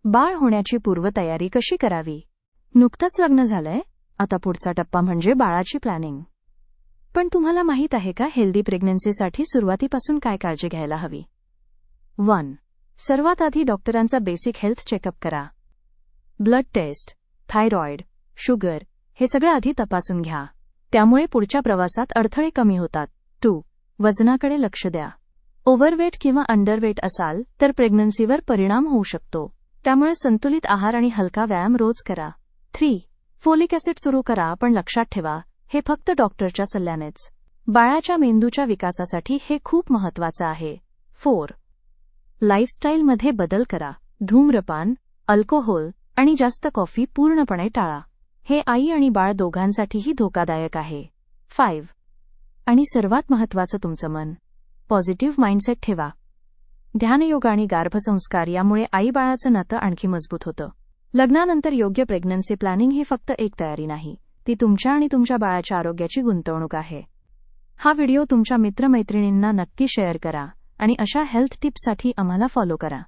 बाळ होण्याची पूर्वतयारी कशी करावी? नुकतंच लग्न झालंय, आता पुढचा टप्पा म्हणजे बाळाची प्लॅनिंग. पण तुम्हाला माहित आहे का हेल्दी प्रेग्नन्सीसाठी सुरुवातीपासून काय काळजी घ्यायला हवी? 1. सर्वात आधी डॉक्टरांचा बेसिक हेल्थ चेकअप करा. ब्लड टेस्ट, थायरॉइड, शुगर हे सगळं आधी तपासून घ्या. त्यामुळे पुढच्या प्रवासात अडथळे कमी होतात. 2. वजनाकडे लक्ष द्या. ओव्हरवेट किंवा अंडरवेट असाल तर प्रेग्नन्सीवर परिणाम होऊ शकतो. त्यामुळे संतुलित आहार आणि हलका व्यायाम रोज करा. 3. फोलिक ॲसिड सुरू करा, पण लक्षात ठेवा, हे फक्त डॉक्टरच्या सल्ल्यानेच. बाळाच्या मेंदूच्या विकासासाठी हे खूप महत्त्वाचं आहे. 4. लाईफस्टाईलमध्ये बदल करा. धूम्रपान, अल्कोहोल आणि जास्त कॉफी पूर्णपणे टाळा. हे आई आणि बाळ दोघांसाठीही धोकादायक आहे. 5. आणि सर्वात महत्त्वाचं तुमचं मन. पॉझिटिव्ह माइंडसेट ठेवा. ध्यानयोग आणि गर्भसंस्कार यामुळे आई बाळाचं नातं आणखी मजबूत होतं. लग्नानंतर योग्य प्रेग्नन्सी प्लॅनिंग ही फक्त एक तयारी नाही, ती तुमच्या आणि तुमच्या बाळाच्या आरोग्याची गुंतवणूक आहे. हा व्हिडिओ तुमच्या मित्रमैत्रिणींना नक्की शेअर करा आणि अशा हेल्थ टिप्ससाठी आम्हाला फॉलो करा.